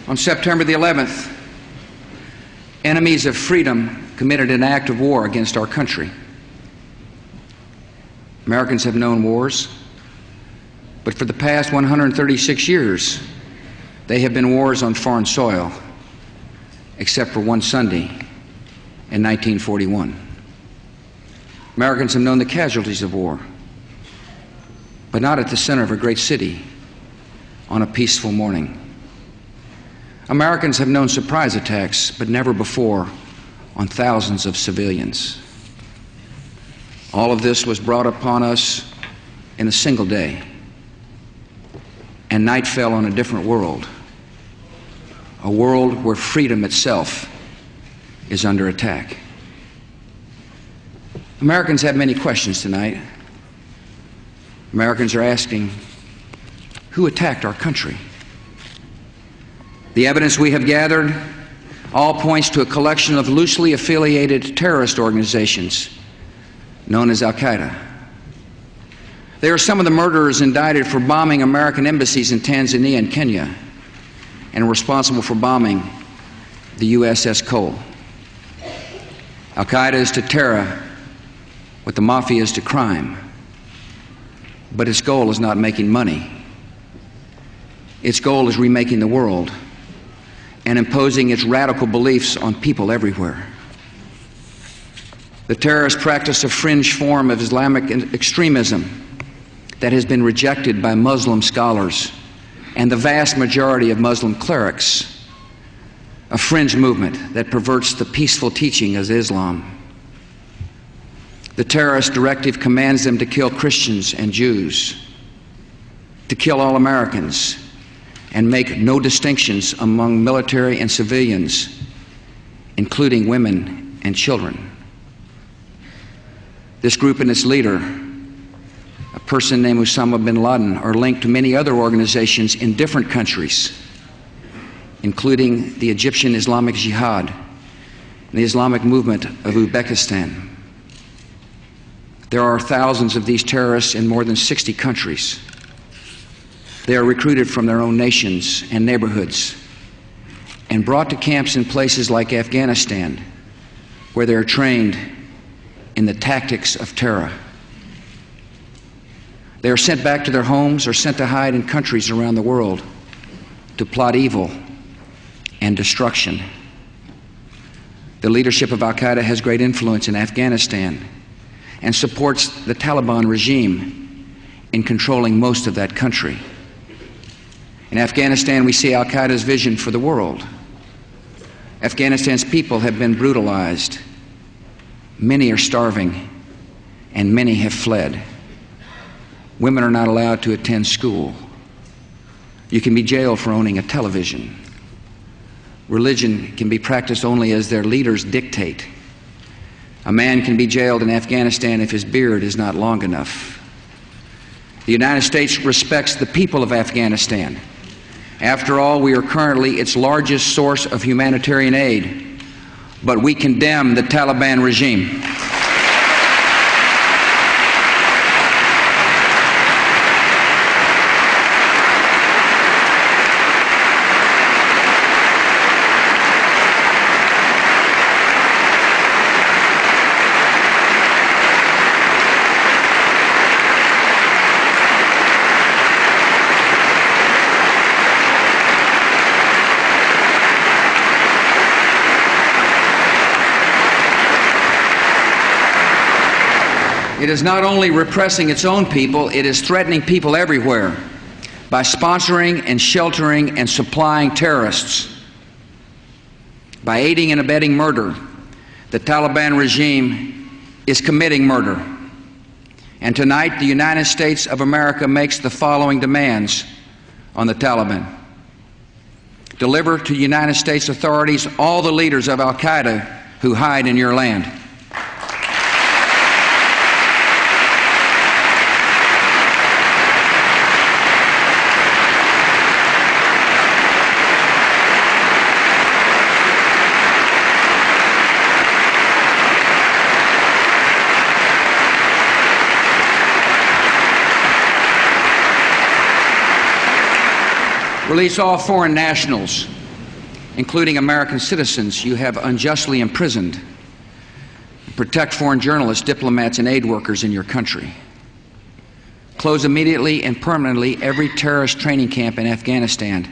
On September the 11th, enemies of freedom committed an act of war against our country. Americans have known wars, but for the past 136 years, they have been wars on foreign soil, except for one Sunday in 1941. Americans have known the casualties of war, but not at the center of a great city on a peaceful morning. Americans have known surprise attacks, but never before on thousands of civilians. All of this was brought upon us in a single day, and night fell on a different world, a world where freedom itself is under attack. Americans have many questions tonight. Americans are asking, who attacked our country? The evidence we have gathered all points to a collection of loosely affiliated terrorist organizations known as Al-Qaeda. They are some of the murderers indicted for bombing American embassies in Tanzania and Kenya, and responsible for bombing the USS Cole. Al-Qaeda is to terror what the mafia is to crime, but its goal is not making money. Its goal is remaking the world and imposing its radical beliefs on people everywhere. The terrorists practice a fringe form of Islamic extremism that has been rejected by Muslim scholars and the vast majority of Muslim clerics, a fringe movement that perverts the peaceful teaching of Islam. The terrorist directive commands them to kill Christians and Jews, to kill all Americans, and make no distinctions among military and civilians, including women and children. This group and its leader, a person named Osama bin Laden, are linked to many other organizations in different countries, including the Egyptian Islamic Jihad and the Islamic movement of Uzbekistan. There are thousands of these terrorists in more than 60 countries. They are recruited from their own nations and neighborhoods and brought to camps in places like Afghanistan, where they are trained in the tactics of terror. They are sent back to their homes or sent to hide in countries around the world to plot evil and destruction. The leadership of Al-Qaeda has great influence in Afghanistan and supports the Taliban regime in controlling most of that country. In Afghanistan, we see Al-Qaeda's vision for the world. Afghanistan's people have been brutalized. Many are starving, and many have fled. Women are not allowed to attend school. You can be jailed for owning a television. Religion can be practiced only as their leaders dictate. A man can be jailed in Afghanistan if his beard is not long enough. The United States respects the people of Afghanistan. After all, we are currently its largest source of humanitarian aid, but we condemn the Taliban regime. It is not only repressing its own people, it is threatening people everywhere by sponsoring and sheltering and supplying terrorists. By aiding and abetting murder, the Taliban regime is committing murder. And tonight, the United States of America makes the following demands on the Taliban. Deliver to United States authorities all the leaders of Al-Qaeda who hide in your land. Release all foreign nationals including American citizens you have unjustly imprisoned. Protect foreign journalists, diplomats, and aid workers in your country. Close immediately and permanently every terrorist training camp in Afghanistan,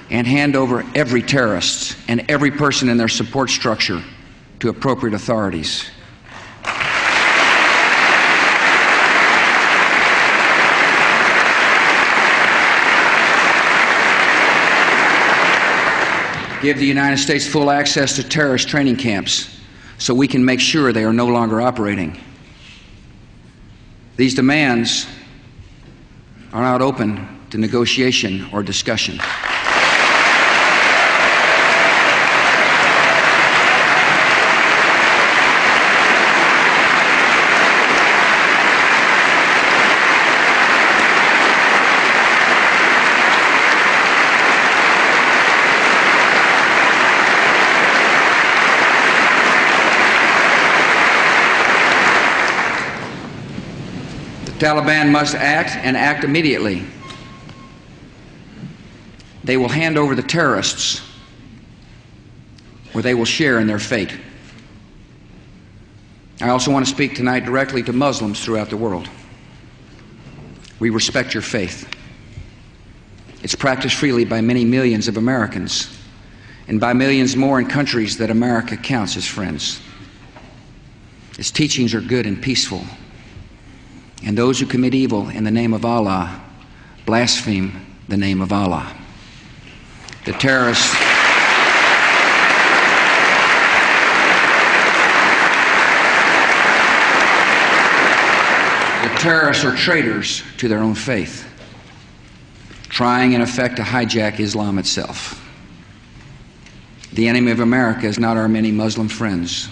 and hand over every terrorist and every person in their support structure to appropriate authorities. Give the United States full access to terrorist training camps so we can make sure they are no longer operating. These demands are not open to negotiation or discussion. The Taliban must act, and act immediately. They will hand over the terrorists, or they will share in their fate. I also want to speak tonight directly to Muslims throughout the world. We respect your faith. It's practiced freely by many millions of Americans, and by millions more in countries that America counts as friends. Its teachings are good and peaceful. And those who commit evil in the name of Allah blaspheme the name of Allah. The terrorists are traitors to their own faith, trying in effect to hijack Islam itself. The enemy of America is not our many Muslim friends.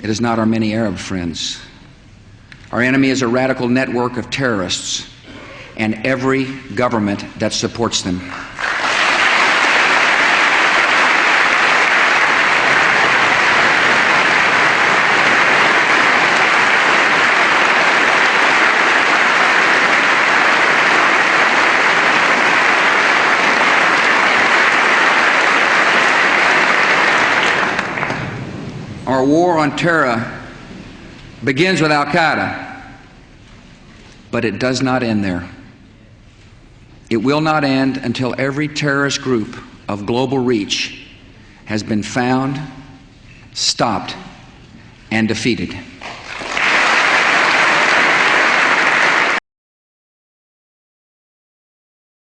It is not our many Arab friends. Our enemy is a radical network of terrorists and every government that supports them. Our war on terror begins with Al-Qaeda, but it does not end there. It will not end until every terrorist group of global reach has been found, stopped, and defeated.